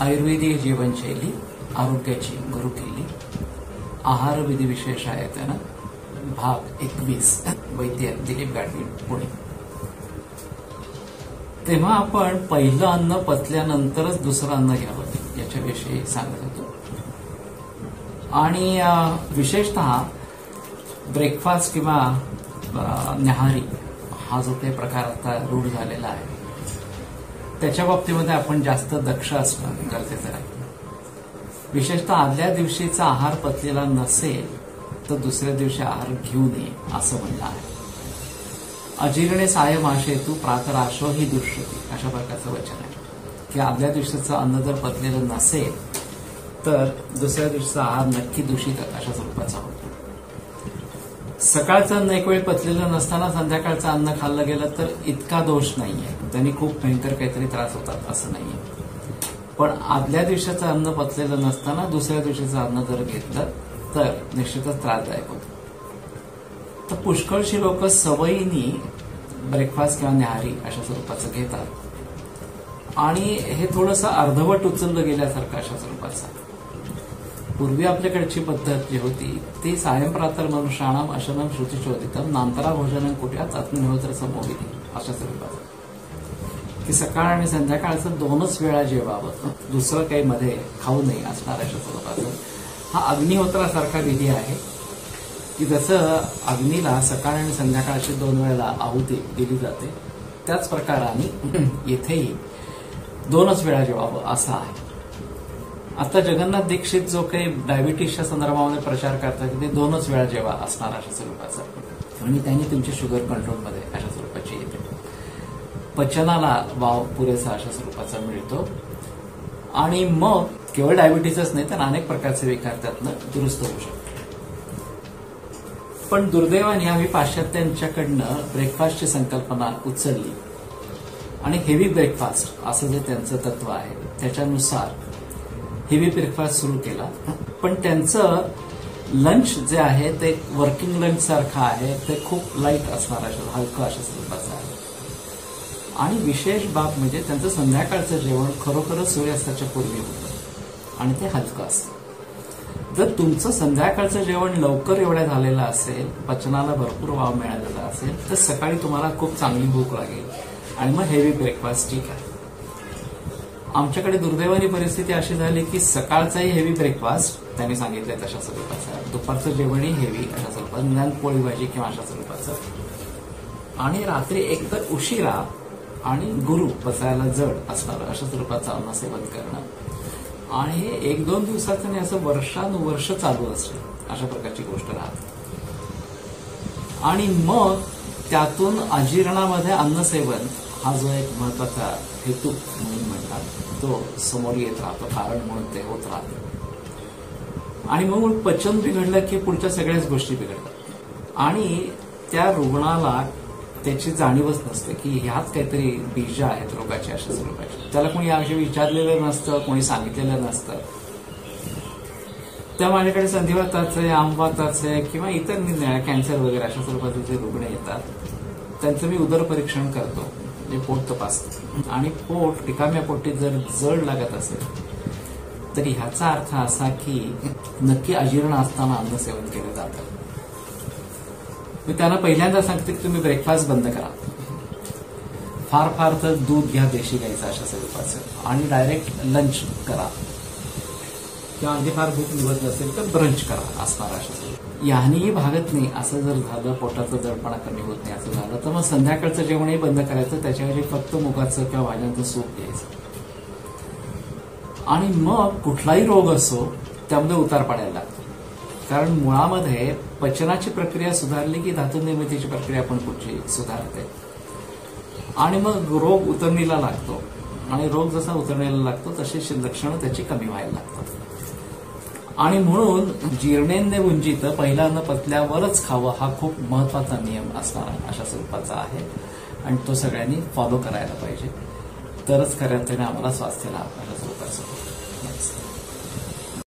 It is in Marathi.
आयुर्वेदिक जीवनशैली आरोग्याची गुरुकिल्ली आहार विधी विशेष आहे त्यानं भाग 21 वैद्य दिलीप गाडगे पुणे. तेव्हा आपण पहिलं अन्न पचल्यानंतरच दुसरं अन्न घ्यावं याच्याविषयी सांगत होतो. आणि विशेषतः ब्रेकफास्ट किंवा न्याहारी हा जो काही प्रकार आता रूढ झालेला आहे त्याच्या बाबतीमध्ये आपण जास्त दक्ष असणं गरजेचं आहे. विशेषतः आदल्या दिवशीचा आहार पचलेला नसेल तर दुसऱ्या दिवशी आहार घेऊ नये असं म्हणणं आहे. अजीर्णे सायम आशेतू प्रातराशो ही दुष्यती अशा प्रकारचं वचन आहे की आदल्या दिवशीचं अन्न जर पचलेलं नसेल तर दुसऱ्या दिवशीचा आहार नक्की दूषित अशा स्वरूपाचा होतो. सकाळचं अन्न एक वेळ पचलेलं नसताना संध्याकाळचं अन्न खाल्लं गेलं तर इतका दोष नाहीये, त्यांनी खूप भयंकर काहीतरी त्रास होतात असं नाहीये. पण आदल्या दिवशीचं अन्न पचलेलं नसताना दुसऱ्या दिवशीचं अन्न जर घेतलं तर निश्चितच त्रासदायक होतं. तर पुष्कळशी लोक सवयीनी ब्रेकफास्ट किंवा न्याहारी अशा स्वरूपाचं घेतात आणि हे थोडंसं अर्धवट उचललं गेल्यासारखं अशा स्वरूपाचं. पूर्वी आपल्याकडची पद्धत जी होती ती सायं प्रातः मनुष्याणाम अशनम शुचिचोदितम नांतरा भोजनं कुट्यात आत्मनिहोत्र समोविधी अशा स्वरूपाचं की सकाळ आणि संध्याकाळचं दोनच वेळा जेवावं, दुसरं काही मध्ये खाऊ नये असणार अशा स्वरूपाचं. हा अग्निहोत्रासारखा विधी आहे की जसं अग्नीला सकाळ आणि संध्याकाळची 2 वेळेला आहुती दिली जाते त्याच प्रकाराने येथेही 2च वेळा जेवावं असं आहे. आता जगन्नाथ दीक्षित जो काही डायबिटीसच्या संदर्भामध्ये प्रचार करतात की ते 2च वेळा जेवा असणार अशा स्वरूपाचं आणि त्यांनी तुमची शुगर कंट्रोलमध्ये अशा स्वरूपाची येते. पचनाला वाव पुरेसा अशा स्वरूपाचा मिळतो आणि मग केवळ डायबिटीसच नाही तर अनेक प्रकारचे विकार त्यातनं दुरुस्त होऊ शकतात. पण दुर्दैवाने आम्ही पाश्चात्यांच्याकडनं ब्रेकफास्टची संकल्पना उचलली आणि हेवी ब्रेकफास्ट असं जे त्यांचं तत्व आहे त्याच्यानुसार हेवी ब्रेकफास्ट सुरू केला. पण त्यांचं लंच जे आहे ते वर्किंग लंच सारखं आहे, ते खूप लाईट असणार हलकं अशा स्वरूपाचं आहे. आणि विशेष बाब म्हणजे त्यांचं संध्याकाळचं जेवण खरोखरच सूर्यास्ताच्या पूर्वी होतं आणि ते हलकं असतं. जर तुमचं संध्याकाळचं जेवण लवकर एवढ्या झालेलं असेल, पचनाला भरपूर वाव मिळालेला असेल तर सकाळी तुम्हाला खूप चांगली भूक लागेल आणि मग हेवी ब्रेकफास्ट ठीक आहे. आमच्याकडे दुर्दैवानी परिस्थिती अशी झाली की सकाळचाही हेवी ब्रेकफास्ट त्यांनी सांगितलंय तशा स्वरूपाचा, दुपारचं जेवणही हेवी अशा स्वरूपाचं, निदान पोळी भाजी किंवा अशा स्वरूपाचं, आणि रात्री एकतर उशिरा आणि गुरु पचायला जड असणारं अशा स्वरूपाचं अन्न सेवन करणं आणि हे 1-2 दिवसाचं नाही असं वर्षानुवर्ष चालू असेल अशा प्रकारची गोष्ट राहते. आणि मग त्यातून अजीर्णामध्ये अन्नसेवन हा जो एक महत्वाचा हेतू म्हणून म्हणतात तो समोर येत राहतो, कारण म्हणून ते होत राहतं. आणि मग पचन बिघडलं की पुढच्या सगळ्याच गोष्टी बिघडतात आणि त्या रुग्णाला त्याची जाणीवच नसते की ह्याच काहीतरी बीज आहेत रोगाची अशा स्वरूपाची. त्याला कोणी याविषयी विचारलेलं नसतं, कोणी सांगितलेलं नसतं. त्या माझ्याकडे संधिवाताचे, आमवाताचे किंवा इतर कॅन्सर वगैरे अशा स्वरूपाचे जे रुग्ण येतात त्यांचं मी उदर परीक्षण करतो, म्हणजे पोट तपासतो. आणि पोट रिकाम्या पोटी जर जड लागत असेल तर ह्याचा अर्थ असा की नक्की अजीर्ण असताना अन्न सेवन केलं जातं. मी त्यांना पहिल्यांदा सांगते की तुम्ही ब्रेकफास्ट बंद करा, फार फार तर दूध घ्या देशी गाईचं अशा स्वरूपाचं आणि डायरेक्ट लंच करा किंवा अगदी फार भूक निघत नसेल तर ब्रंच करा असणार अशा स्वरूपात. यानेही भागत नाही असं जर झालं, पोटाचा जडपणा कमी होत नाही असं झालं तर मग संध्याकाळचं जेवणही बंद करायचं, त्याच्याऐवजी फक्त मुगाचं किंवा भाज्यांचं सूप घ्यायचं. आणि मग कुठलाही रोग असो त्यामध्ये उतार पाडायला लागतो, कारण मुळामध्ये पचनाची प्रक्रिया सुधारली की धातू निर्मितीची प्रक्रिया पण पुढची सुधारते आणि मग रोग उतरणीला लागतो आणि रोग जसा उतरणीला लागतो तशी लक्षणं त्याची कमी व्हायला लागतात. आणि म्हणून जीर्णेंद्र वंचित पहिलं अन्न पचल्यावरच खावं हा खूप महत्वाचा नियम असणारा अशा स्वरूपाचा आहे आणि तो सगळ्यांनी फॉलो करायला पाहिजे, तरच खऱ्या अर्थाने आम्हाला स्वास्थ्य लाभ